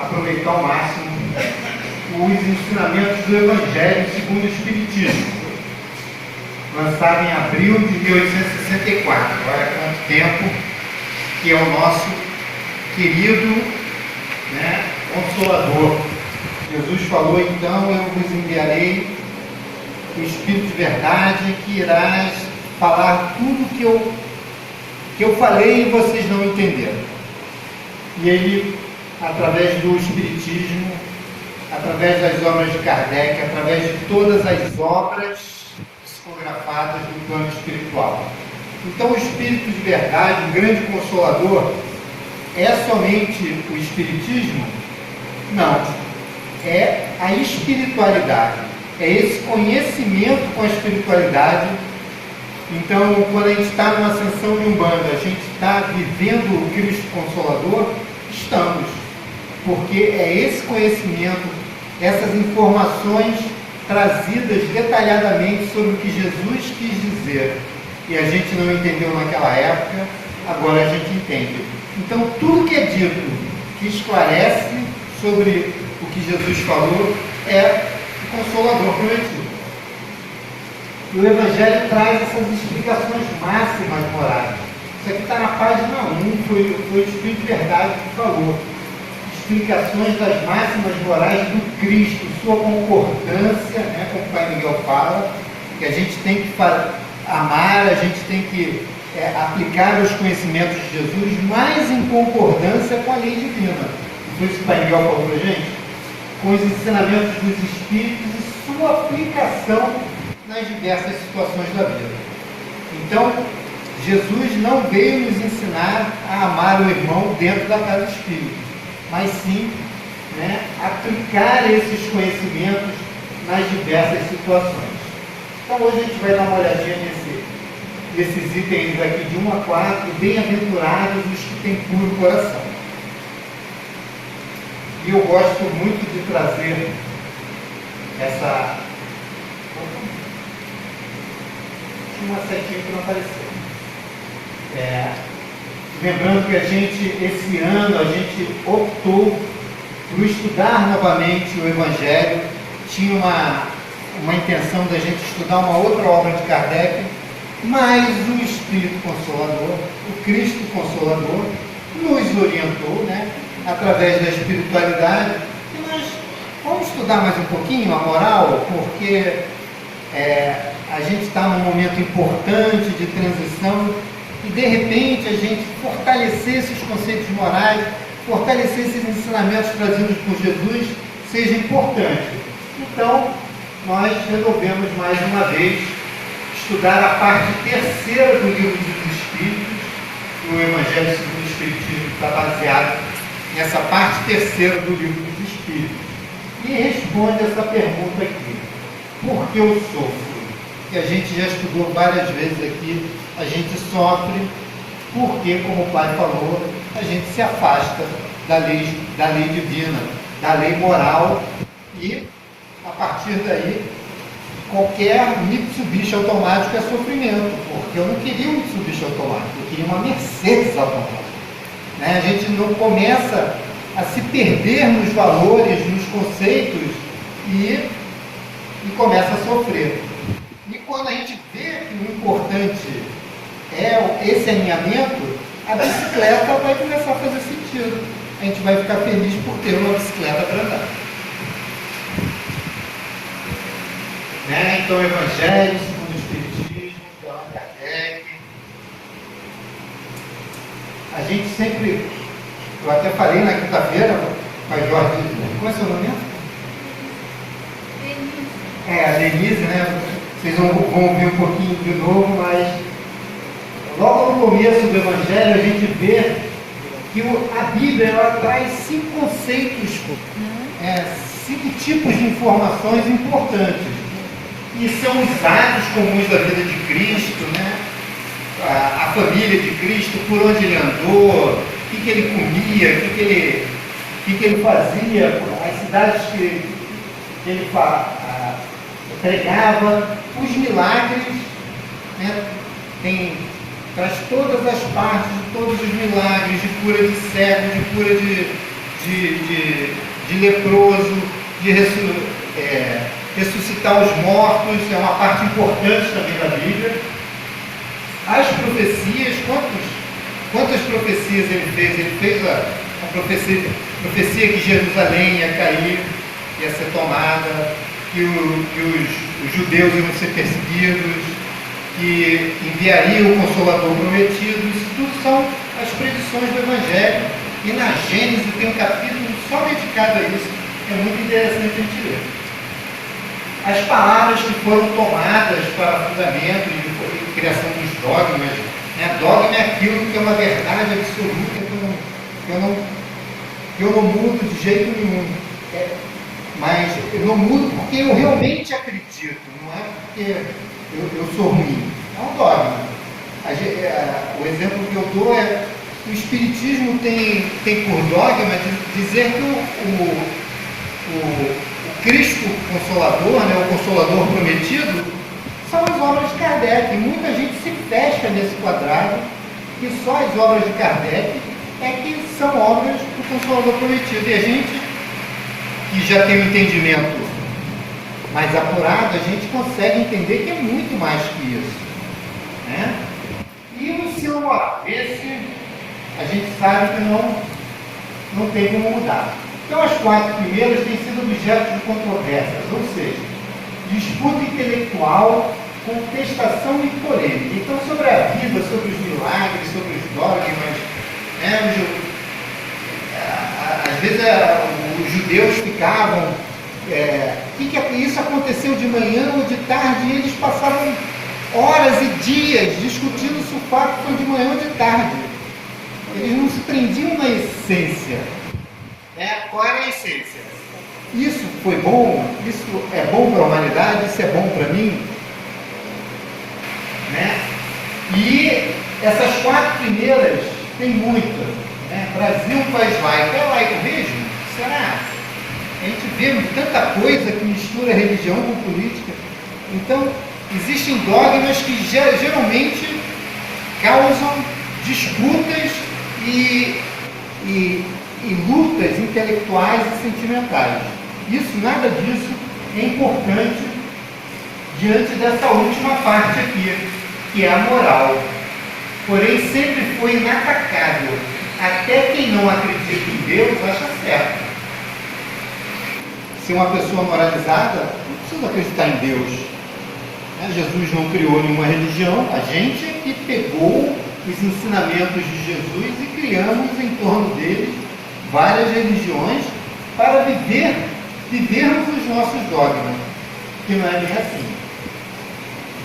aproveitar ao máximo os ensinamentos do Evangelho segundo o Espiritismo, lançado em abril de 1864. Olha quanto tempo, que é o nosso querido, Consolador. Jesus falou: então eu vos enviarei o Espírito de verdade, que irás falar tudo que eu falei e vocês não entenderam. E ele, através do Espiritismo, através das obras de Kardec, através de todas as obras psicografadas do plano espiritual. Então o Espírito de verdade, o grande Consolador, é somente o Espiritismo? Não. É a espiritualidade. É esse conhecimento com a espiritualidade. Então, quando a gente está numa ascensão de Umbanda, a gente está vivendo o Cristo Consolador? Estamos. Porque é esse conhecimento, essas informações trazidas detalhadamente sobre o que Jesus quis dizer. E a gente não entendeu naquela época, agora a gente entende. Então, tudo que é dito, que esclarece sobre o que Jesus falou, é o Consolador prometido. E o Evangelho traz essas explicações máximas morais. Isso aqui está na página 1, foi o Espírito de Verdade que falou. Explicações das máximas morais do Cristo, sua concordância, como o Pai Miguel fala, que a gente tem que amar, a gente tem que aplicar os conhecimentos de Jesus, mas em concordância com a lei divina. Foi isso que o Pai Miguel falou para a gente? Com os ensinamentos dos Espíritos e sua aplicação nas diversas situações da vida. Então, Jesus não veio nos ensinar a amar o irmão dentro da casa espírita, mas sim aplicar esses conhecimentos nas diversas situações. Então hoje a gente vai dar uma olhadinha nesses itens aqui de 1 a 4, bem-aventurados os que têm puro coração. E eu gosto muito de trazer essa... Tinha uma setinha que não apareceu. Lembrando que a gente, esse ano, a gente optou por estudar novamente o Evangelho. Tinha uma intenção da gente estudar uma outra obra de Kardec, mas o Espírito Consolador, o Cristo Consolador, nos orientou, através da espiritualidade, e nós vamos estudar mais um pouquinho a moral, porque a gente está num momento importante de transição, e de repente a gente fortalecer esses conceitos morais, fortalecer esses ensinamentos trazidos por Jesus, seja importante. Então, nós resolvemos mais uma vez estudar a parte terceira do Livro dos Espíritos. O Evangelho segundo o Espiritismo está baseado nessa parte terceira do Livro dos Espíritos. E responde essa pergunta aqui: por que eu sofro? Que a gente já estudou várias vezes aqui. A gente sofre porque, como o Pai falou, a gente se afasta da lei divina, da lei moral, e a partir daí qualquer Mitsubishi automático é sofrimento, porque eu não queria um Mitsubishi automático, eu queria uma Mercedes automática. A gente não começa a se perder nos valores, nos conceitos e começa a sofrer. E quando a gente vê que o importante é esse alinhamento, a bicicleta vai começar a fazer sentido. A gente vai ficar feliz por ter uma bicicleta para andar. Então, o Evangelho segundo o Espiritismo, Allan Kardec. A gente sempre, eu até falei na quinta-feira com a Jorge, como é seu nome mesmo? Denise. A Denise, vocês vão ouvir um pouquinho de novo, mas logo no começo do Evangelho a gente vê que a Bíblia ela traz 5 conceitos, 5 tipos de informações importantes, e são os atos comuns da vida de Cristo, a família de Cristo, por onde ele andou, o que ele comia, o que ele fazia, as cidades que ele pregava, os milagres, traz todas as partes de todos os milagres, de cura de cego, de cura de de leproso, de ressuscitar os mortos, é uma parte importante também da Bíblia. As profecias, quantas profecias ele fez? Ele fez a profecia que Jerusalém ia cair, ia ser tomada, que os judeus iam ser perseguidos, que enviaria o Consolador prometido. Isso tudo são as predições do Evangelho. E na Gênesis tem um capítulo só dedicado a isso. É muito interessante a gente ler. As palavras que foram tomadas para fundamento e criação dos dogmas, né? Dogma é aquilo que é uma verdade absoluta que eu não mudo de jeito nenhum. Mas eu não mudo porque eu realmente acredito, não é porque eu sou ruim. É um dogma. O exemplo que eu dou é o Espiritismo tem por dogma dizer que o Cristo Consolador, né, o Consolador prometido, são as obras de Kardec. E muita gente se fecha nesse quadrado, que só as obras de Kardec é que são obras do Consolador prometido. E a gente, que já tem um entendimento mais apurado, a gente consegue entender que é muito mais que isso, né? E o ensino moral, esse a gente sabe que não tem como mudar. Então, as 4 primeiras têm sido objeto de controvérsias, ou seja, disputa intelectual, contestação e polêmica. Então, sobre a vida, sobre os milagres, sobre os dogmas, né, às vezes os judeus ficavam, isso aconteceu de manhã ou de tarde, e eles passavam horas e dias discutindo se o fato foi de manhã ou de tarde. Eles não se prendiam na essência. Qual era a essência? Isso foi bom? Isso é bom para a humanidade? Isso é bom para mim? Né? E essas 4 primeiras tem muitas. Né? Brasil, um país laico. É laico mesmo? Será? A gente vê tanta coisa que mistura religião com política. Então, existem dogmas que geralmente causam disputas e lutas intelectuais e sentimentais. Nada disso é importante diante dessa última parte aqui, que é a moral. Porém, sempre foi inatacável. Até quem não acredita em Deus acha certo. Se uma pessoa moralizada, não precisa acreditar em Deus. Jesus não criou nenhuma religião, a gente é que pegou os ensinamentos de Jesus e criamos em torno deles várias religiões para vivermos os nossos dogmas, que não é bem assim.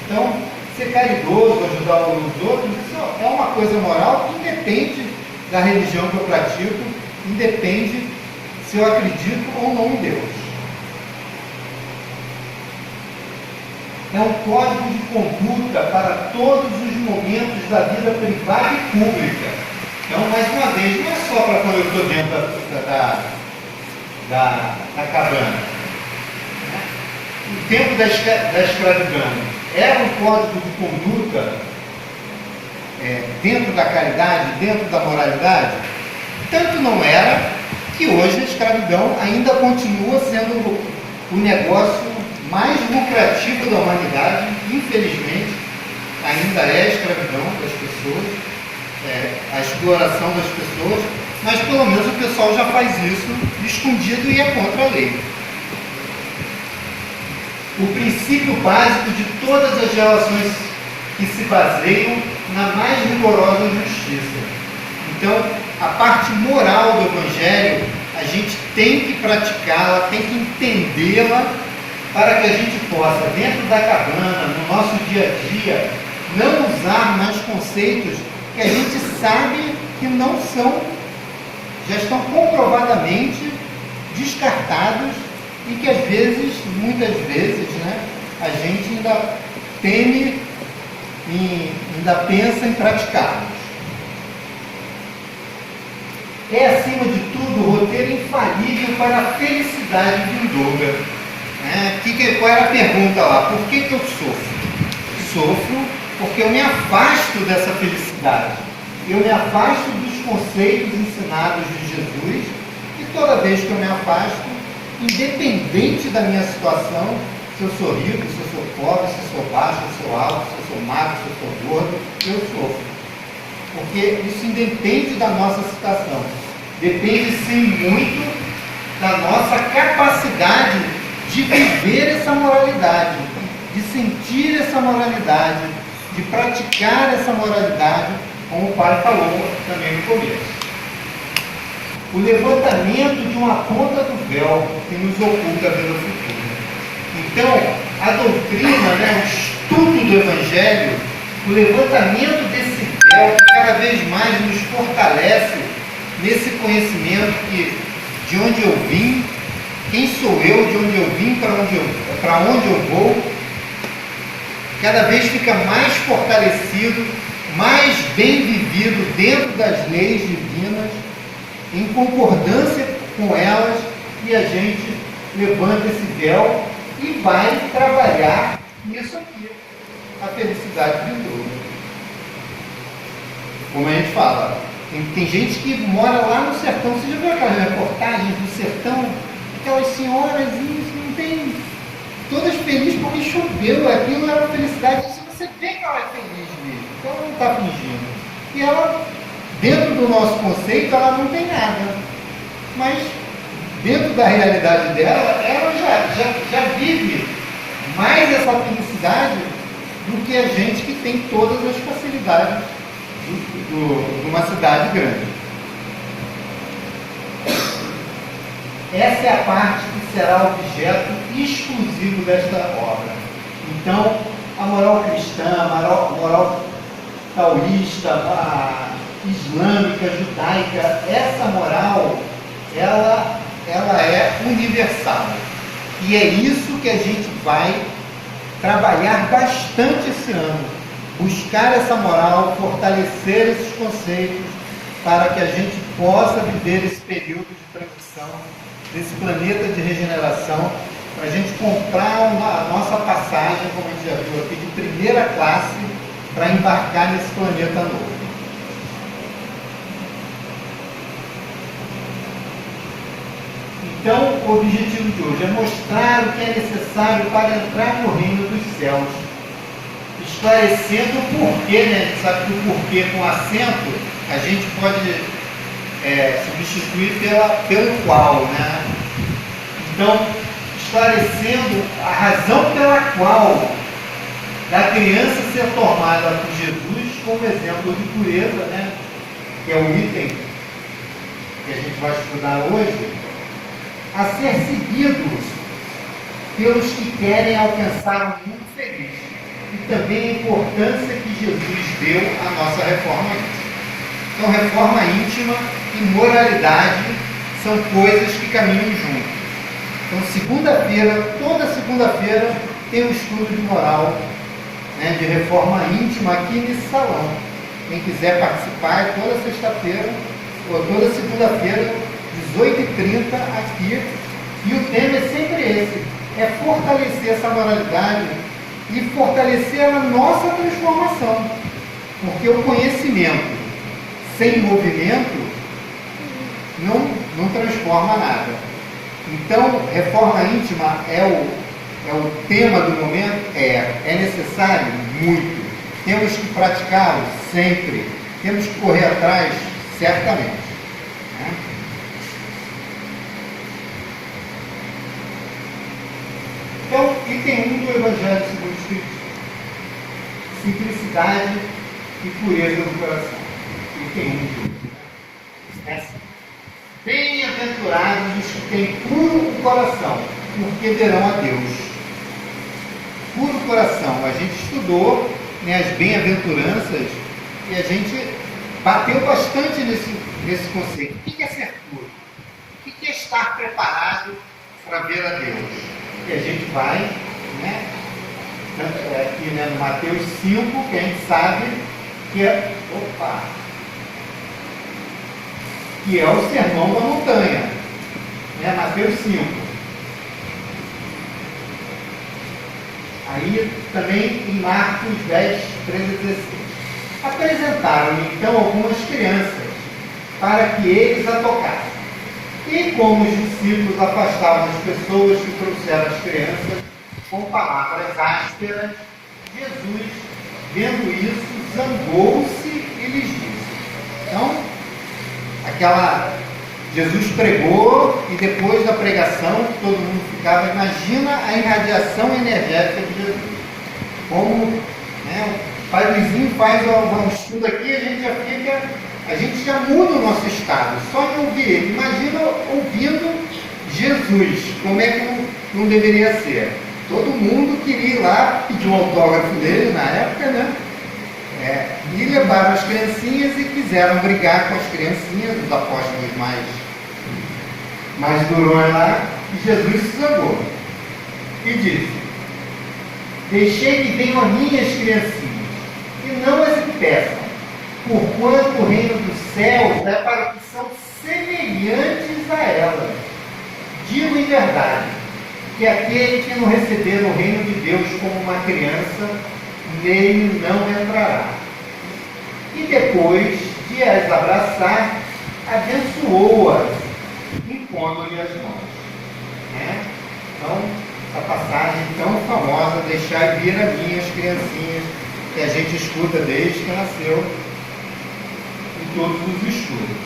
Então, ser caridoso, ajudar os outros, isso é uma coisa moral que independe da religião que eu pratico, independe se eu acredito ou não em Deus. É um código de conduta para todos os momentos da vida privada e pública. Então, mais uma vez, não é só para quando eu estou dentro da cabana. O tempo da escravidão era um código de conduta dentro da caridade, dentro da moralidade? Tanto não era que hoje a escravidão ainda continua sendo o negócio mais lucrativo da humanidade. Infelizmente, ainda é a escravidão das pessoas, a exploração das pessoas, mas pelo menos o pessoal já faz isso escondido e é contra a lei. O princípio básico de todas as relações que se baseiam na mais rigorosa justiça. Então, a parte moral do Evangelho, a gente tem que praticá-la, tem que entendê-la, para que a gente possa, dentro da cabana, no nosso dia a dia, não usar mais conceitos que a gente sabe que não são, já estão comprovadamente descartados e que às vezes, muitas vezes, né, a gente ainda teme e ainda pensa em praticá-los. É, acima de tudo, o roteiro infalível para a felicidade vindoura. Qual era a pergunta lá? Por que eu sofro? Sofro porque eu me afasto dessa felicidade. Eu me afasto dos conceitos ensinados de Jesus e toda vez que eu me afasto, independente da minha situação, se eu sou rico, se eu sou pobre, se eu sou baixo, se eu sou alto, se eu sou magro, se eu sou gordo, eu sofro. Porque isso independe da nossa situação. Depende sim muito da nossa capacidade de viver essa moralidade, de sentir essa moralidade, de praticar essa moralidade, como o pai falou também no começo. O levantamento de uma ponta do véu que nos oculta a vida futura. Então, a doutrina, o estudo do Evangelho, o levantamento desse véu que cada vez mais nos fortalece nesse conhecimento de onde eu vim, quem sou eu, de onde eu vim, para onde eu vou, cada vez fica mais fortalecido, mais bem vivido dentro das leis divinas, em concordância com elas, e a gente levanta esse véu e vai trabalhar nisso aqui, a felicidade de Deus. Como a gente fala, tem gente que mora lá no sertão. Você já viu aquelas reportagens do sertão? Aquelas senhoras não tem, todas felizes porque choveu, aquilo era uma felicidade. Você vê que ela é feliz mesmo, então ela não está fingindo. E ela, dentro do nosso conceito, ela não tem nada. Mas, dentro da realidade dela, ela já vive mais essa felicidade do que a gente que tem todas as facilidades de uma cidade grande. Essa é a parte que será objeto exclusivo desta obra. Então, a moral cristã, a moral taoísta, a islâmica, judaica, essa moral, ela é universal. E é isso que a gente vai trabalhar bastante esse ano. Buscar essa moral, fortalecer esses conceitos, para que a gente possa viver esse período de transição, desse planeta de regeneração, para a gente comprar a nossa passagem, como a gente já viu aqui, de primeira classe, para embarcar nesse planeta novo. Então, o objetivo de hoje é mostrar o que é necessário para entrar no reino dos céus, esclarecendo o porquê, A gente sabe que o porquê com acento a gente pode substituir pelo qual, Então, esclarecendo a razão pela qual da criança ser tomada por Jesus como exemplo de pureza, que é o item que a gente vai estudar hoje, a ser seguidos pelos que querem alcançar um mundo feliz. E também a importância que Jesus deu à nossa reforma íntima. Então, reforma íntima e moralidade são coisas que caminham juntos. Então, segunda-feira, toda segunda-feira, tem um estudo de moral, de reforma íntima aqui nesse salão. Quem quiser participar, é toda sexta-feira, ou toda segunda-feira, 18h30 aqui. E o tema é sempre esse, é fortalecer essa moralidade e fortalecer a nossa transformação. Porque o conhecimento sem movimento não transforma nada. Então, reforma íntima é o tema do momento? É necessário? Muito. Temos que praticá-lo? Sempre. Temos que correr atrás? Certamente. Então, item 1 do Evangelho segundo o Espiritismo. Simplicidade e pureza do coração. Item 1 de hoje. Bem-aventurados os que têm puro o coração, porque verão a Deus. Puro coração. A gente estudou as bem-aventuranças e a gente bateu bastante nesse conceito. O que é ser puro? O que é estar preparado para ver a Deus? E a gente vai, aqui no Mateus 5, que a gente sabe que é o Sermão da Montanha, Mateus 5. Aí também em Marcos 10, 13 e 16. Apresentaram então algumas crianças para que eles a tocassem. E como os discípulos afastavam as pessoas que trouxeram as crianças com palavras ásperas, Jesus, vendo isso, zangou-se e lhes disse. Então, Jesus pregou e depois da pregação, todo mundo ficava, imagina a irradiação energética de Jesus. Como o Pai Luizinho faz um estudo aqui, a gente já muda o nosso estado, só em ouvir ele. Imagina ouvindo Jesus, como é que não deveria ser. Todo mundo queria ir lá pedir um autógrafo dele na época, né? E levaram as criancinhas e quiseram brigar com as criancinhas, os apóstolos mais durões lá, e Jesus se zangou e disse: deixei que venham as minhas criancinhas, e não as impeçam, porquanto o reino dos céus é para os que são semelhantes a elas. Digo em verdade, que aquele que não receber o reino de Deus como uma criança, nele não entrará. E depois de as abraçar, abençoou-as, impondo-lhe as mãos. Então, essa passagem tão famosa, deixai vir as minhas criancinhas, que a gente escuta desde que nasceu, em todos os estudos.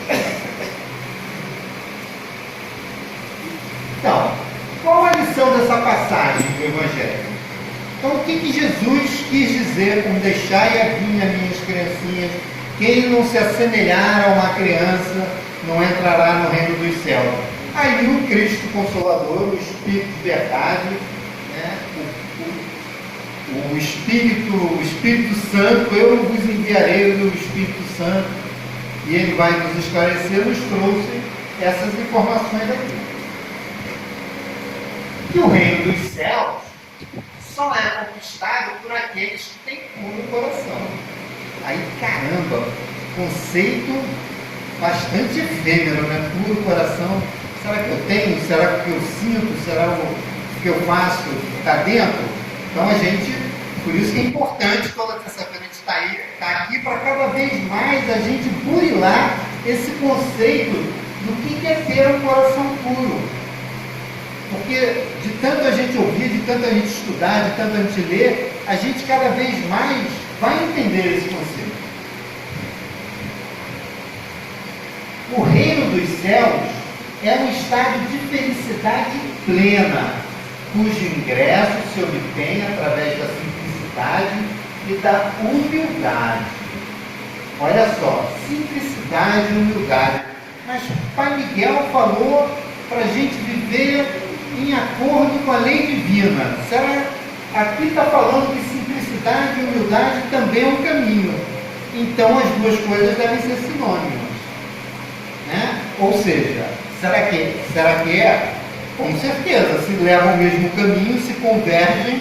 Então, qual a lição dessa passagem do Evangelho? Então, o que Jesus quis dizer com deixai a vir as minhas criancinhas? Quem não se assemelhar a uma criança não entrará no reino dos céus. Aí o Cristo Consolador, o Espírito de verdade, o Espírito Santo, eu vos enviarei o Espírito Santo, e ele vai nos esclarecer, nos trouxe essas informações aqui. Que o reino dos céus só é conquistado por aqueles que têm puro coração. Aí, caramba, conceito bastante efêmero, né? Puro coração. Será que eu tenho? Será que eu sinto? Será o que eu faço? Está dentro? Então por isso que é importante toda terça-feira a gente está aqui para cada vez mais a gente burilar esse conceito do que é ter um coração puro. Porque de tanto a gente ouvir, de tanto a gente estudar, de tanto a gente ler, a gente cada vez mais vai entender esse conceito. O reino dos céus é um estado de felicidade plena, cujo ingresso se obtém através da simplicidade e da humildade. Olha só, simplicidade e humildade. Mas Pai Miguel falou para a gente viver em acordo com a lei divina. Aqui está falando que simplicidade e humildade também é um caminho. Então as duas coisas devem ser sinônimas. Ou seja, será que é? Com certeza, se levam o mesmo caminho, se convergem,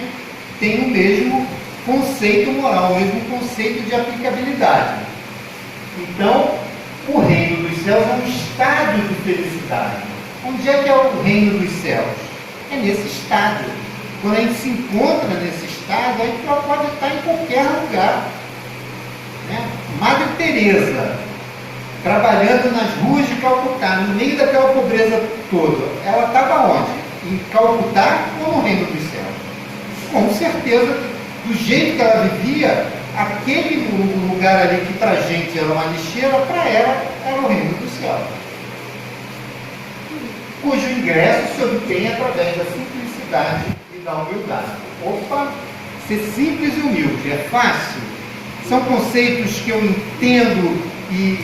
têm o mesmo conceito moral, o mesmo conceito de aplicabilidade. Então, o reino dos céus é um estado de felicidade. Onde é que é o reino dos céus? É nesse estado. Quando a gente se encontra nesse estado, a gente pode estar em qualquer lugar. Madre Teresa, trabalhando nas ruas de Calcutá, no meio daquela pobreza toda, ela estava onde? Em Calcutá ou no reino dos céus? Com certeza, do jeito que ela vivia, aquele lugar ali que para a gente era uma lixeira, para ela era o reino dos céus, cujo ingresso se obtém através da simplicidade e da humildade. Opa, ser simples e humilde é fácil? São conceitos que eu entendo e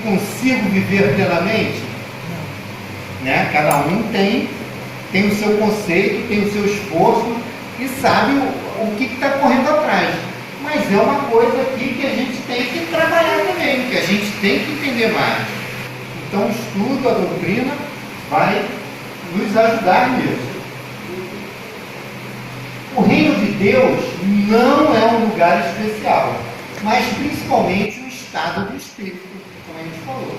consigo viver plenamente? Cada um tem o seu conceito, tem o seu esforço e sabe o que está correndo atrás. Mas é uma coisa aqui que a gente tem que trabalhar também, que a gente tem que entender mais. Então o estudo, a doutrina, vai nos ajudar nisso. O reino de Deus não é um lugar especial, mas principalmente o estado do Espírito, como a gente falou.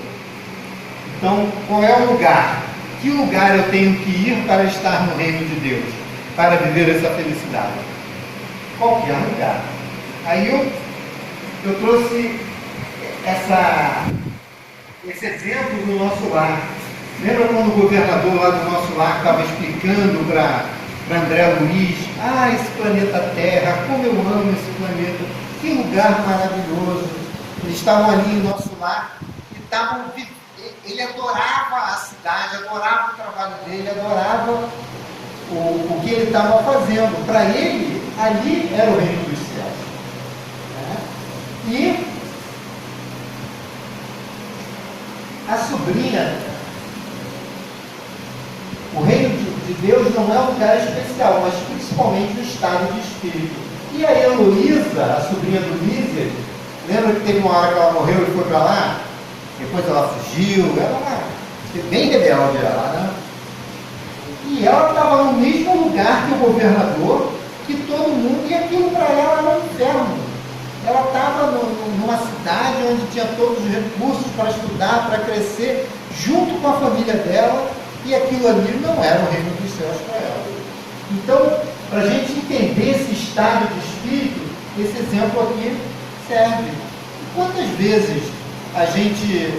Então, qual é o lugar? Que lugar eu tenho que ir para estar no reino de Deus? Para viver essa felicidade? Qualquer lugar. Aí eu trouxe esse exemplo do nosso lar. Lembra quando o governador lá do nosso lar estava explicando para André Luiz, esse planeta Terra, como eu amo esse planeta, que lugar maravilhoso. Eles estavam ali em nosso lar e estavam, ele adorava a cidade, adorava o trabalho dele, adorava o que ele estava fazendo. Para ele, ali era o reino dos céus. E a sobrinha, o reino de Deus não é um lugar especial, mas principalmente no estado de espírito. E a Heloísa, a sobrinha do Líder, lembra que teve uma hora que ela morreu e foi para lá? Depois ela fugiu, ela foi bem rebelde ela, né? E ela estava no mesmo lugar que o governador, que todo mundo, e aquilo para ela era um inferno. Ela estava numa cidade onde tinha todos os recursos para estudar, para crescer, junto com a família dela, e aquilo ali não era o reino dos céus para ela. Então, para a gente entender esse estado de espírito, esse exemplo aqui serve. E quantas vezes a gente...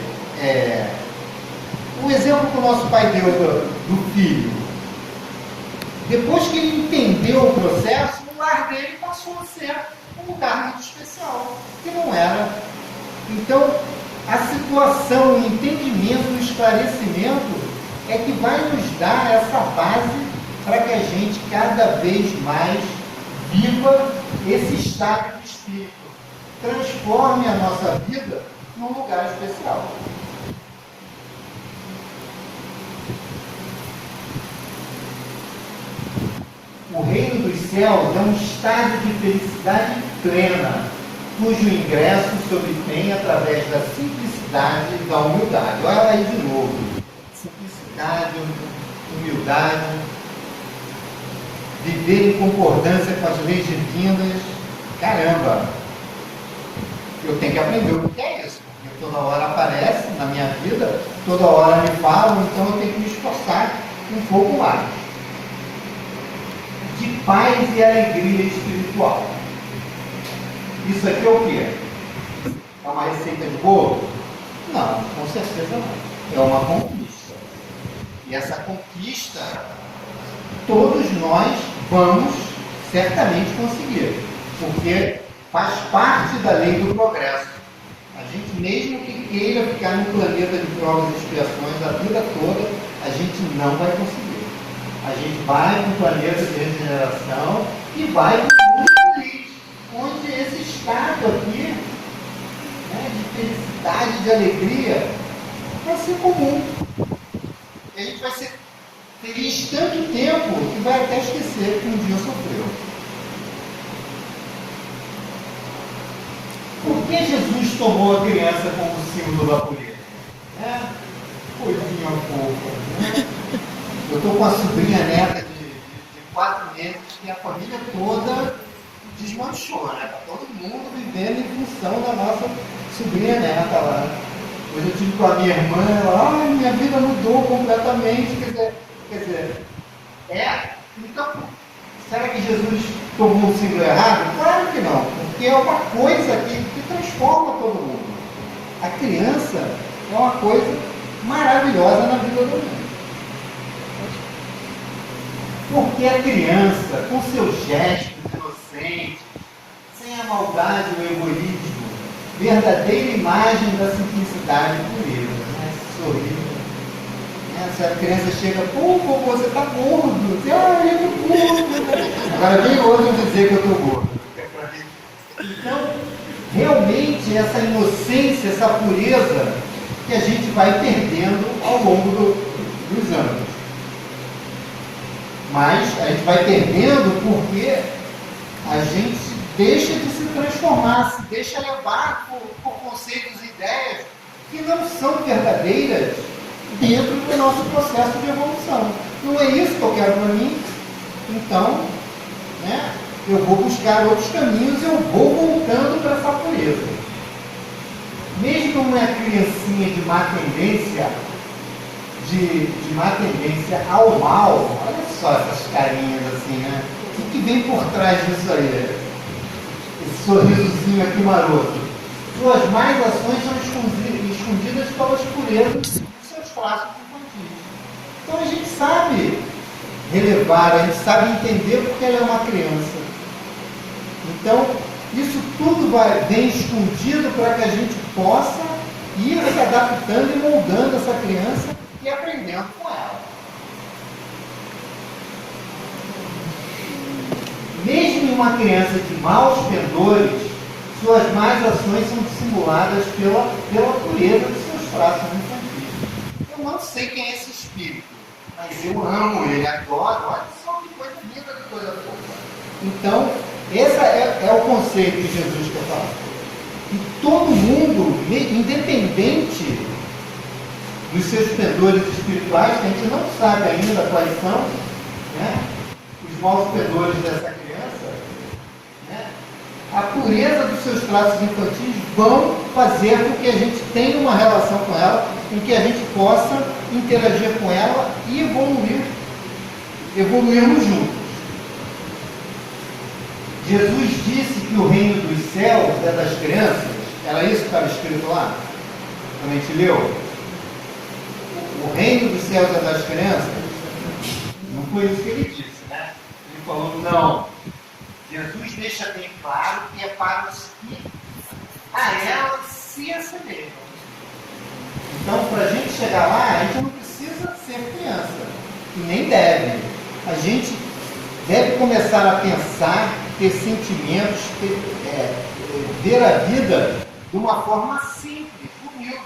o exemplo que o nosso pai deu do filho, depois que ele entendeu o processo, o lar dele passou a ser um lugar muito especial, que não era. Então, a situação, o entendimento, o esclarecimento é que vai nos dar essa base para que a gente cada vez mais viva esse estado de espírito, transforme a nossa vida num lugar especial. O reino dos céus é um estado de felicidade plena, cujo ingresso se obtém através da simplicidade e da humildade. Olha aí de novo. Simplicidade, humildade, viver em concordância com as leis divinas. Caramba! Eu tenho que aprender o que é isso, porque toda hora aparece na minha vida, toda hora me falam, então eu tenho que me esforçar um pouco mais. De paz e alegria espiritual. Isso aqui é o quê? É uma receita de bolo? Não, com certeza não. É uma conquista. E essa conquista, todos nós vamos certamente conseguir, porque faz parte da lei do progresso. A gente, mesmo que queira ficar no planeta de provas e expiações a vida toda, a gente não vai conseguir. A gente vai para o planeta de regeneração e vai muito feliz, onde esse estado aqui, né, de felicidade, de alegria, vai ser comum. E a gente vai ser feliz tanto tempo que vai até esquecer que um dia sofreu. Por que Jesus tomou a criança como símbolo da pureza? Coisinha fofa, né? Eu estou com a sobrinha neta de 4 meses e a família toda desmanchou, né? Está todo mundo vivendo em função da nossa sobrinha neta lá. Hoje eu tive com a minha irmã, ela, minha vida mudou completamente. Quer dizer, então, será que Jesus tomou o símbolo errado? Claro que não, porque é uma coisa que transforma todo mundo. A criança é uma coisa maravilhosa na vida do mundo. Porque a criança, com seus gestos inocentes, sem a maldade e o egoísmo, verdadeira imagem da simplicidade e pureza, né? Esse sorriso. Se a criança chega, você está gordo, eu estou gordo. Agora vem outro dizer que eu estou gordo. Então, realmente, essa inocência, essa pureza, que a gente vai perdendo ao longo dos anos. Mas a gente vai perdendo porque a gente deixa de se transformar, se deixa levar por conceitos e ideias que não são verdadeiras dentro do nosso processo de evolução. Não é isso que eu quero para mim, então, né, eu vou buscar outros caminhos, eu vou voltando para essa pureza. Mesmo uma criancinha de má tendência, de má tendência ao mal, olha só essas carinhas assim, né? O que vem por trás disso aí? Esse sorrisozinho aqui maroto. Suas más ações são escondidas pelas purezas de seus traços infantis. relevar, a gente sabe entender porque ela é uma criança. Então, isso tudo vem escondido para que a gente possa ir se adaptando e moldando essa criança e aprendendo com ela. Mesmo em uma criança de maus pendores, suas más ações são dissimuladas pela pureza dos seus traços infantis. Eu não sei quem é esse espírito, mas eu amo ele, adoro. Olha só que coisa linda, que coisa fofa. Então, esse é o conceito que Jesus quer falar. E todo mundo, independente dos seus pendores espirituais, que a gente não sabe ainda quais são, né, os maus pendores dessa criança, né, a pureza dos seus traços infantis vão fazer com que a gente tenha uma relação com ela, em que a gente possa interagir com ela e evoluirmos juntos. Jesus disse que o reino dos céus é das crianças. Era isso que estava escrito lá? Quando a gente leu? O reino dos céus é das crianças? Não foi isso que ele disse, né? Ele falou, não. Jesus deixa bem claro que é para os que a ela se assemelham. Então, para a gente chegar lá, a gente não precisa ser criança. E nem deve. A gente deve começar a pensar, ter sentimentos, ver a vida de uma forma simples, humilde,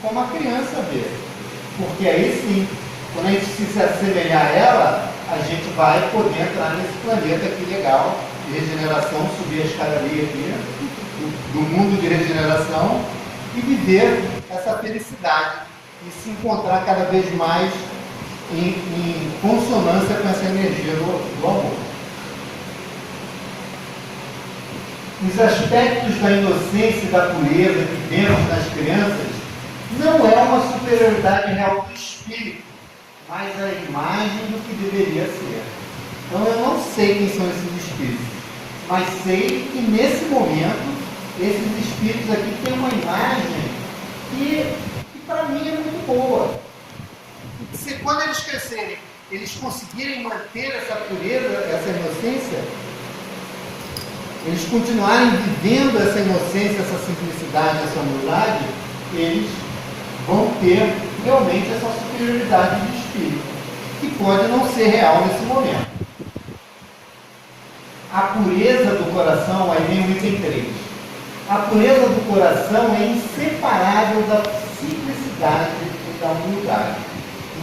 como a criança vê. Porque aí sim, quando a gente se assemelhar a ela, a gente vai poder entrar nesse planeta aqui legal, de regeneração, subir a escadaria aqui, do mundo de regeneração, e viver essa felicidade, e se encontrar cada vez mais em consonância com essa energia do amor. Os aspectos da inocência e da pureza que vemos nas crianças não é uma superioridade real do espírito, mas a imagem do que deveria ser. Então eu não sei quem são esses espíritos, mas sei que nesse momento esses espíritos aqui têm uma imagem que para mim é muito boa. Se quando eles crescerem, eles conseguirem manter essa pureza, essa inocência, eles continuarem vivendo essa inocência, essa simplicidade, essa humildade, eles vão ter realmente essa superioridade de espírito, que pode não ser real nesse momento. A pureza do coração, aí vem o item 3. A pureza do coração é inseparável da simplicidade e da humildade.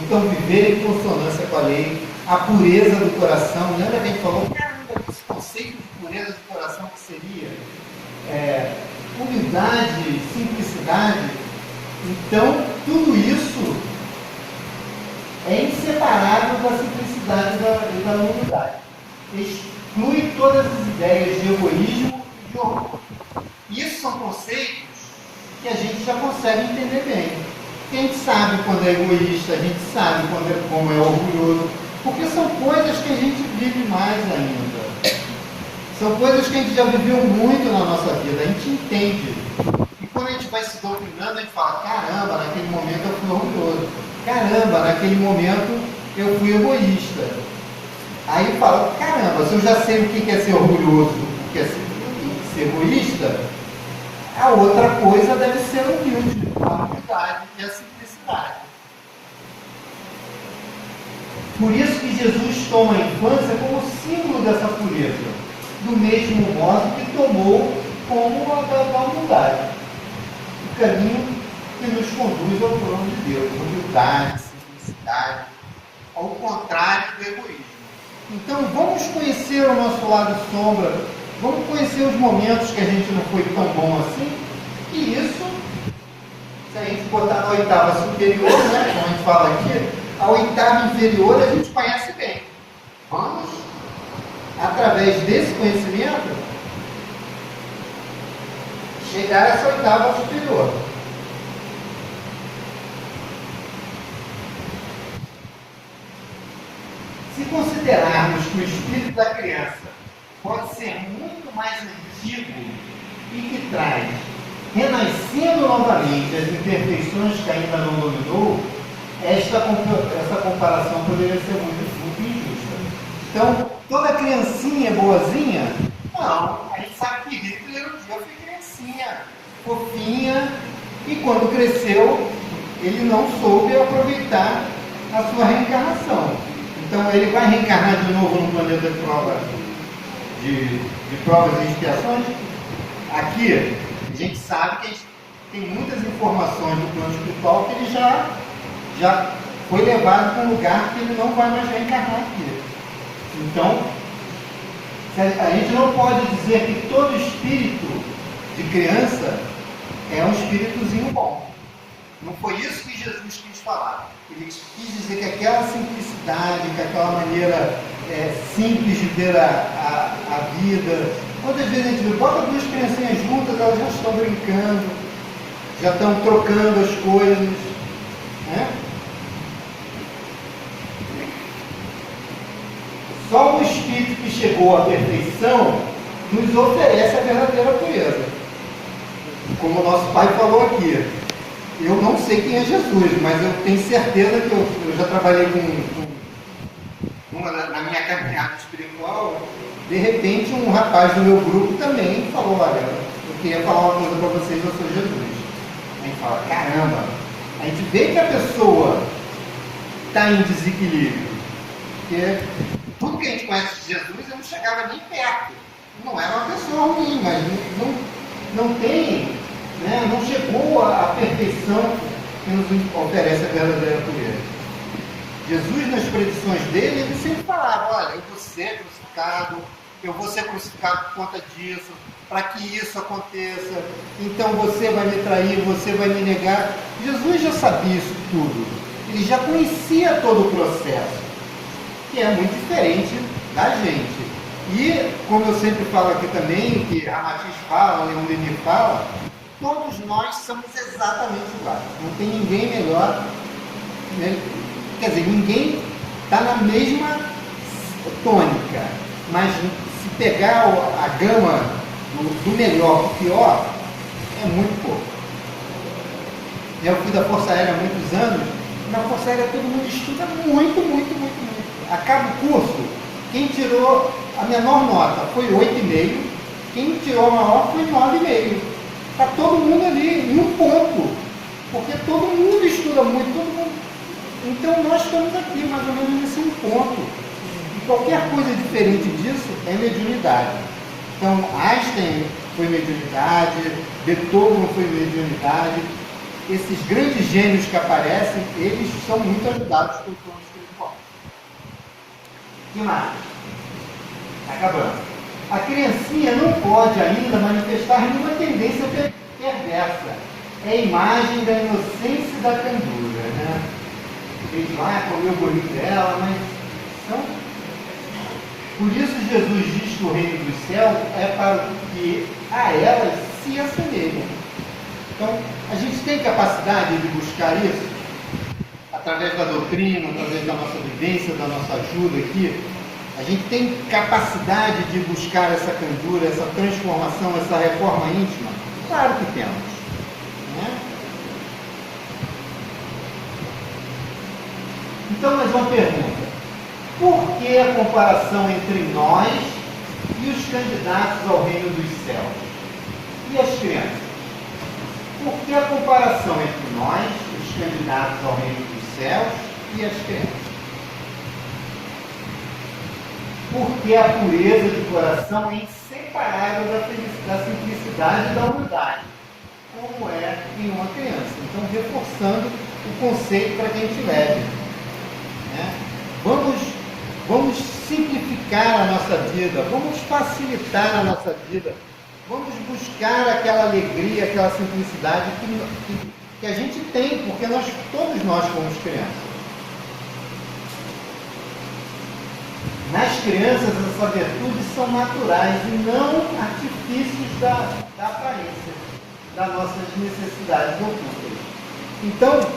Então, viver em consonância com a lei, a pureza do coração, lembra que a gente falou, caramba, esse conceito de pureza do coração que seria humildade, simplicidade. Então, tudo isso é inseparável da simplicidade e da humildade. Exclui todas as ideias de egoísmo e de orgulho. Isso são conceitos que a gente já consegue entender bem. A gente sabe quando é egoísta, a gente sabe como é orgulhoso, porque são coisas que a gente vive mais ainda. São coisas que a gente já viveu muito na nossa vida, a gente entende. E quando a gente vai se doutrinando, a gente fala, caramba, naquele momento eu fui orgulhoso. Caramba, naquele momento eu fui egoísta. Aí fala, caramba, se eu já sei o que é ser orgulhoso, o que é ser egoísta, a outra coisa deve ser humilde, a humildade e a simplicidade. Por isso que Jesus toma a infância como símbolo dessa pureza, do mesmo modo que tomou como a da humildade. O caminho que nos conduz ao trono de Deus, humildade, simplicidade, ao contrário do egoísmo. Então vamos conhecer o nosso lado sombra, vamos conhecer os momentos que a gente não foi tão bom assim, e isso, se a gente botar na oitava superior, né, como a gente fala aqui, a oitava inferior a gente conhece bem. Vamos, através desse conhecimento, chegar a essa oitava superior. Se considerarmos que o espírito da criança pode ser muito mais antigo e que traz, renascendo novamente as imperfeições que ainda não dominou, essa comparação poderia ser muito injusta. Então, toda criancinha é boazinha? Não, a gente sabe que Hitler um dia foi criancinha, fofinha, e quando cresceu, ele não soube aproveitar a sua reencarnação. Então, ele vai reencarnar de novo no planeta de provas e expiações? Aqui, a gente sabe que a gente tem muitas informações do plano espiritual que ele já foi levado para um lugar que ele não vai mais reencarnar aqui. Então, a gente não pode dizer que todo espírito de criança é um espíritozinho bom. Não foi isso que Jesus quis falar. Ele quis dizer que aquela simplicidade, que aquela maneira simples de ver a vida. Quantas vezes a gente vê, bota duas criancinhas juntas, elas já estão brincando, já estão trocando as coisas, né? Só o Espírito que chegou à perfeição nos oferece a verdadeira pureza. Como o nosso pai falou aqui, eu não sei quem é Jesus, mas eu tenho certeza que eu já trabalhei na minha caminhada espiritual. De repente, um rapaz do meu grupo também falou: olha, eu queria falar uma coisa para vocês, eu sou Jesus. A gente fala: caramba, a gente vê que a pessoa está em desequilíbrio, porque tudo que a gente conhece de Jesus, ele não chegava nem perto. Não era uma pessoa ruim, mas não tem, né, não chegou à perfeição que nos oferece a verdadeira pureza. Jesus, nas predições dele, ele sempre falava: olha, eu vou ser crucificado, eu vou ser crucificado por conta disso, para que isso aconteça, então você vai me trair, você vai me negar. Jesus já sabia isso tudo, ele já conhecia todo o processo, que é muito diferente da gente. E, como eu sempre falo aqui também, que a Matiz fala, Leon Denis fala, todos nós somos exatamente iguais. Não tem ninguém melhor, né? Quer dizer, ninguém está na mesma tônica, mas se pegar a gama do melhor para o pior, é muito pouco. Eu fui da Força Aérea há muitos anos, na Força Aérea todo mundo estuda muito. Acaba o curso, quem tirou a menor nota foi 8,5, quem tirou a maior foi 9,5. Está todo mundo ali em um ponto, porque todo mundo estuda muito, todo mundo. Então nós estamos aqui mais ou menos nesse um ponto. E qualquer coisa diferente disso é mediunidade. Então Einstein foi mediunidade, Beethoven foi mediunidade. Esses grandes gênios que aparecem, eles são muito ajudados pelo plano espiritual. O que mais? Acabando. A criancinha não pode ainda manifestar nenhuma tendência perversa. É a imagem da inocência e da candura, né? Eles lá comer o bolinho dela, mas são. Por isso Jesus diz que o reino dos céus é para que a elas se assemelhem. Então, a gente tem capacidade de buscar isso através da doutrina, através da nossa vivência, da nossa ajuda aqui. A gente tem capacidade de buscar essa candura, essa transformação, essa reforma íntima? Claro que temos, né? Então, mais uma pergunta: por que a comparação entre nós e os candidatos ao reino dos céus? E as crianças? Por que a comparação entre nós, os candidatos ao reino dos céus, e as crianças? Porque a pureza de coração é inseparável da simplicidade e da humildade, como é em uma criança. Então, reforçando o conceito para que a gente leve, né? Vamos simplificar a nossa vida, vamos facilitar a nossa vida, vamos buscar aquela alegria, aquela simplicidade que a gente tem, porque todos nós fomos crianças. Nas crianças, essas virtudes são naturais e não artifícios da aparência, das nossas necessidades ocultas. Então,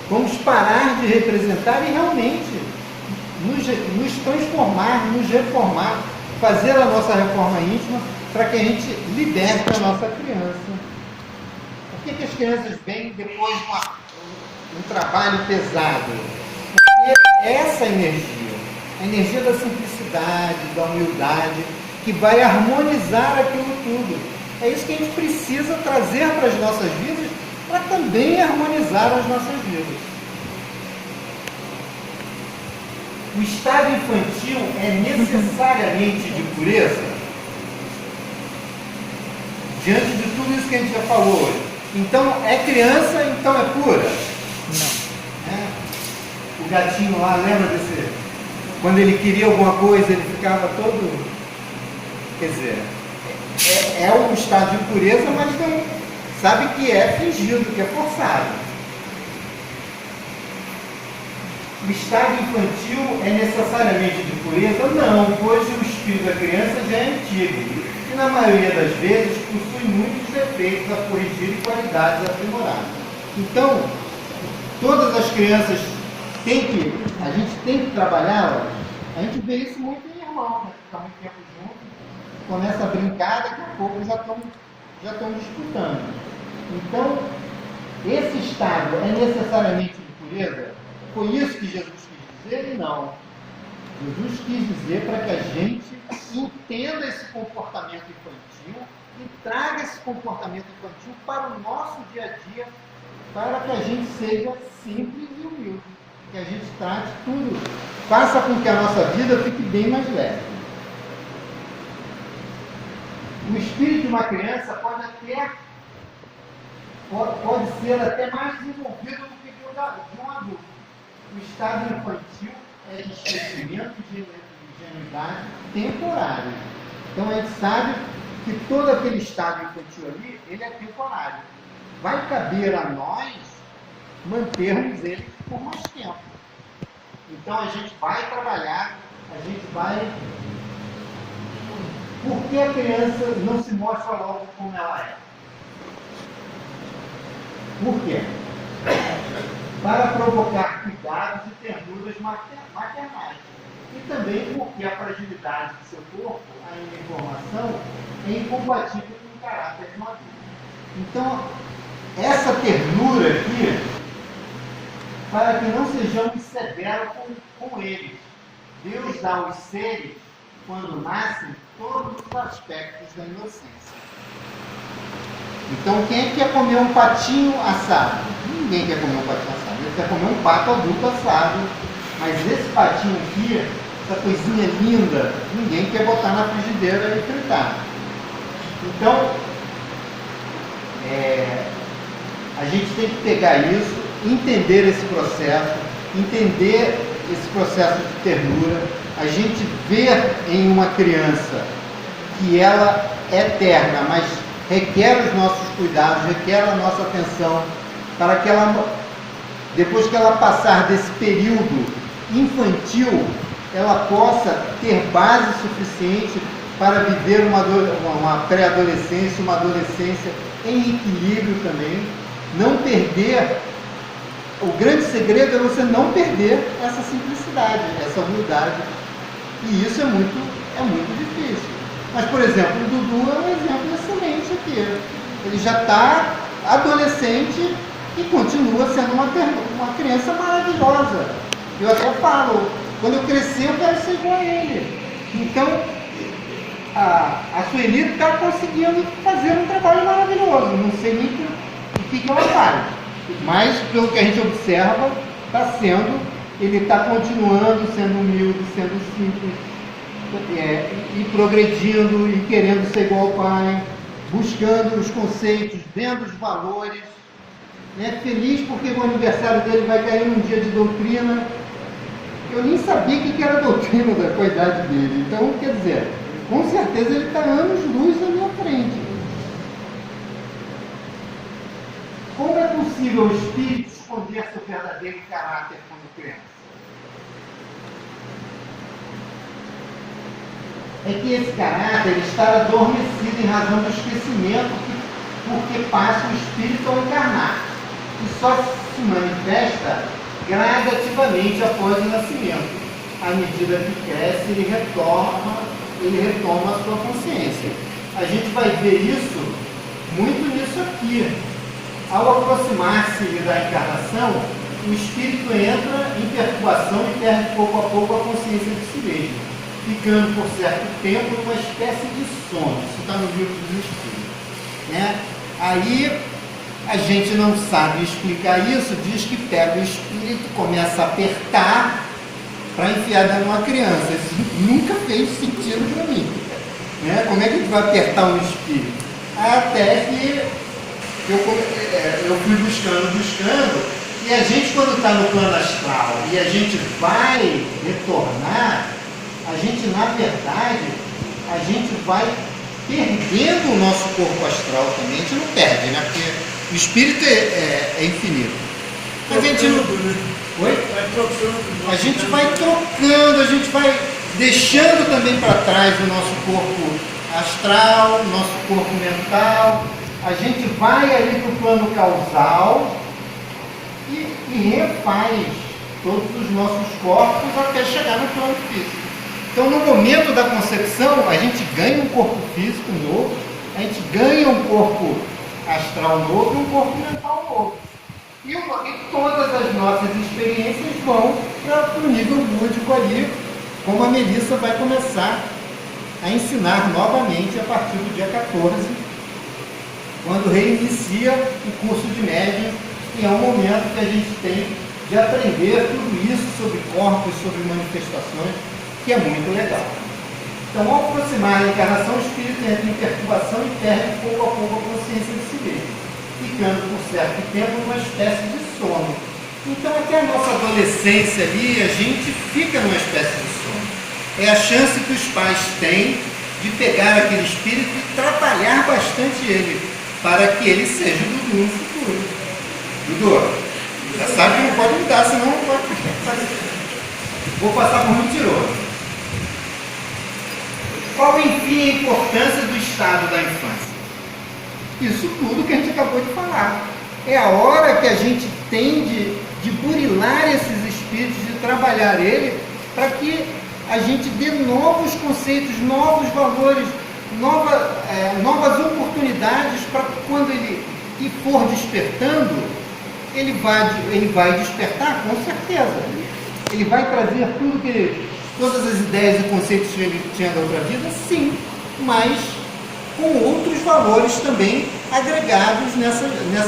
vamos parar de representar e realmente nos transformar, nos reformar, fazer a nossa reforma íntima para que a gente liberte a nossa criança. Por que as crianças vêm depois de um trabalho pesado? Porque essa energia A energia da simplicidade, da humildade, que vai harmonizar aquilo tudo. É isso que a gente precisa trazer para as nossas vidas, para também harmonizar as nossas vidas. O estado infantil é necessariamente de pureza? Diante de tudo isso que a gente já falou hoje. Então, é criança, então é pura? Não. O gatinho lá, lembra desse? Quando ele queria alguma coisa, ele ficava todo... Quer dizer, é um estado de pureza, mas não sabe que é fingido, que é forçado. O estado infantil é necessariamente de pureza? Não, pois o espírito da criança já é antigo e, na maioria das vezes, possui muitos defeitos a corrigir e qualidades a aprimorar. Então, todas as crianças a gente tem que trabalhar, a gente vê isso muito em irmão, né? Fica muito tempo junto, começa a brincar, daqui a pouco já estão disputando. Então, esse estado é necessariamente de pureza? Foi isso que Jesus quis dizer? Não. Jesus quis dizer para que a gente entenda esse comportamento infantil e traga esse comportamento infantil para o nosso dia a dia, para que a gente seja simples e humilde, que a gente trate tudo, faça com que a nossa vida fique bem mais leve. O espírito de uma criança pode ser até mais desenvolvido do que de um adulto. O estado infantil é de esquecimento de ingenuidade temporário. Então a gente sabe que todo aquele estado infantil ali, ele é temporário. Vai caber a nós mantermos ele por mais tempo. Então a gente vai trabalhar, a gente vai... Por que a criança não se mostra logo como ela é? Por quê? Para provocar cuidados e ternuras maternais. E também porque a fragilidade do seu corpo, ainda em formação, é incompatível com o caráter maduro. Então, essa ternura aqui, para que não sejamos severos com eles. Deus dá aos seres, quando nascem, todos os aspectos da inocência. Então, quem quer comer um patinho assado? Ninguém quer comer um patinho assado. Ele quer comer um pato adulto assado. Mas esse patinho aqui, essa coisinha linda, ninguém quer botar na frigideira e fritar. Então, a gente tem que pegar isso, entender esse processo de ternura. A gente vê em uma criança que ela é terna, mas requer os nossos cuidados, requer a nossa atenção, para que ela, depois que ela passar desse período infantil, ela possa ter base suficiente para viver uma pré-adolescência, uma adolescência em equilíbrio também, não perder. O grande segredo é você não perder essa simplicidade, essa humildade, e isso é muito difícil. Mas, por exemplo, o Dudu é um exemplo excelente aqui. Ele já está adolescente e continua sendo uma criança maravilhosa. Eu até falo, quando eu crescer eu quero ser igual a ele. Então, a Sueli está conseguindo fazer um trabalho maravilhoso. Não sei nem o que ela faz, mas pelo que a gente observa, ele está continuando sendo humilde, sendo simples, e progredindo e querendo ser igual ao pai, buscando os conceitos, vendo os valores, feliz porque o aniversário dele vai cair num dia de doutrina. Eu nem sabia o que era a doutrina com a idade dele. Então, quer dizer, com certeza ele está anos-luz na minha frente. Como é possível o espírito esconder seu verdadeiro caráter quando criança? É que esse caráter está adormecido em razão do esquecimento porque passa o espírito ao encarnar, e só se manifesta gradativamente após o nascimento. À medida que cresce, ele retoma a sua consciência. A gente vai ver isso muito nisso aqui. Ao aproximar-se da encarnação, o espírito entra em perturbação e perde pouco a pouco a consciência de si mesmo, ficando por certo tempo numa espécie de sono. Isso está no livro dos Espíritos. Né? Aí a gente não sabe explicar isso, diz que pega o espírito, começa a apertar para enfiar dentro de uma criança. Isso nunca fez sentido para mim. Né? Como é que a gente vai apertar um espírito? Até que eu fui buscando, e a gente, quando está no plano astral e a gente vai retornar, a gente, na verdade, a gente vai perdendo o nosso corpo astral também. A gente não perde, né? Porque o espírito é infinito. A gente não... Oi? A gente vai trocando, a gente vai deixando também para trás o nosso corpo astral, o nosso corpo mental. A gente vai ali para o plano causal e refaz todos os nossos corpos até chegar no plano físico. Então, no momento da concepção, a gente ganha um corpo físico novo, a gente ganha um corpo astral novo e um corpo mental novo. E todas as nossas experiências vão para o nível lúdico ali, como a Melissa vai começar a ensinar novamente a partir do dia 14, quando reinicia o curso de médium, e é um momento que a gente tem de aprender tudo isso sobre corpos, sobre manifestações, que é muito legal. Então, ao aproximar a encarnação, o espírito entra em perturbação e perde pouco a pouco a consciência de si mesmo, ficando por certo tempo numa espécie de sono. Então, até a nossa adolescência ali, a gente fica numa espécie de sono. É a chance que os pais têm de pegar aquele espírito e trabalhar bastante ele, para que ele seja Dudu no futuro. Dudu, já sabe que não pode mudar, senão não pode fazer. Vou passar por mentiroso. Qual, enfim, a importância do estado da infância? Isso tudo que a gente acabou de falar. É a hora que a gente tem de burilar esses espíritos, de trabalhar ele, para que a gente dê novos conceitos, novos valores, novas oportunidades, para que quando ele for despertando, ele vai despertar, com certeza. Ele vai trazer todas as ideias e conceitos que ele tinha da outra vida, sim, mas com outros valores também agregados nessa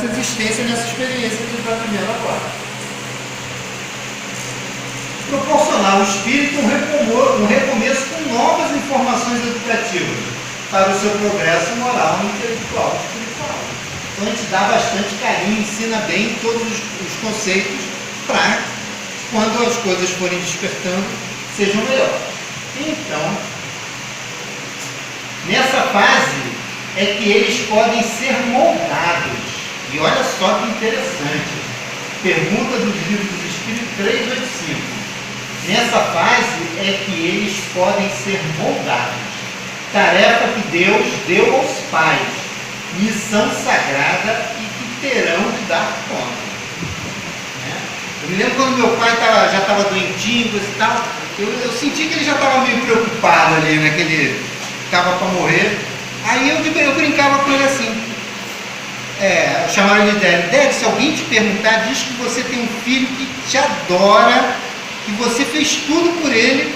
existência, nessa experiência que ele está vivendo agora. Proporcionar ao espírito um recomeço com novas informações educativas para o seu progresso moral, intelectual e espiritual. Então a gente dá bastante carinho, ensina bem todos os conceitos para, quando as coisas forem despertando, sejam melhores. Então, nessa fase é que eles podem ser moldados. E olha só que interessante. Pergunta do Livro dos Espíritos 385. Nessa fase é que eles podem ser moldados. Tarefa que Deus deu aos pais. Missão sagrada e que terão de dar conta. Eu me lembro quando meu pai já estava doentinho e tal, eu senti que ele já estava meio preocupado ali, né, que ele estava para morrer. Aí eu brincava com ele assim, chamaram ele de Délio, se alguém te perguntar, diz que você tem um filho que te adora, que você fez tudo por ele,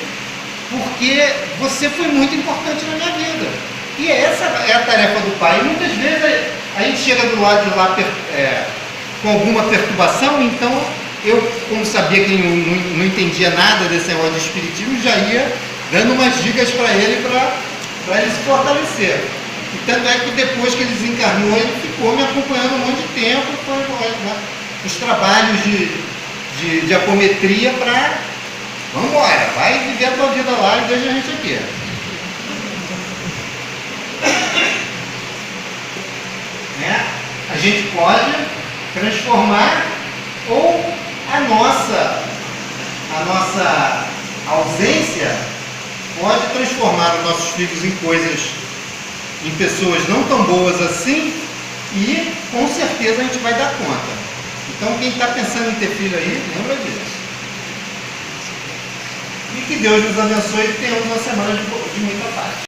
porque você foi muito importante na minha vida. E essa é a tarefa do pai. E muitas vezes a gente chega do lado de lá com alguma perturbação, então eu, como sabia que ele não entendia nada desse negócio de espiritismo, já ia dando umas dicas para ele, para ele se fortalecer. E tanto é que depois que ele desencarnou, ele ficou me acompanhando um monte de tempo, os trabalhos de apometria para, vamos embora, vai viver a tua vida lá e deixa a gente aqui. A gente pode transformar ou a nossa ausência pode transformar os nossos filhos em pessoas não tão boas assim, e com certeza a gente vai dar conta. Então quem está pensando em ter filho aí, lembra disso. E que Deus nos abençoe e tenhamos uma semana de muita paz.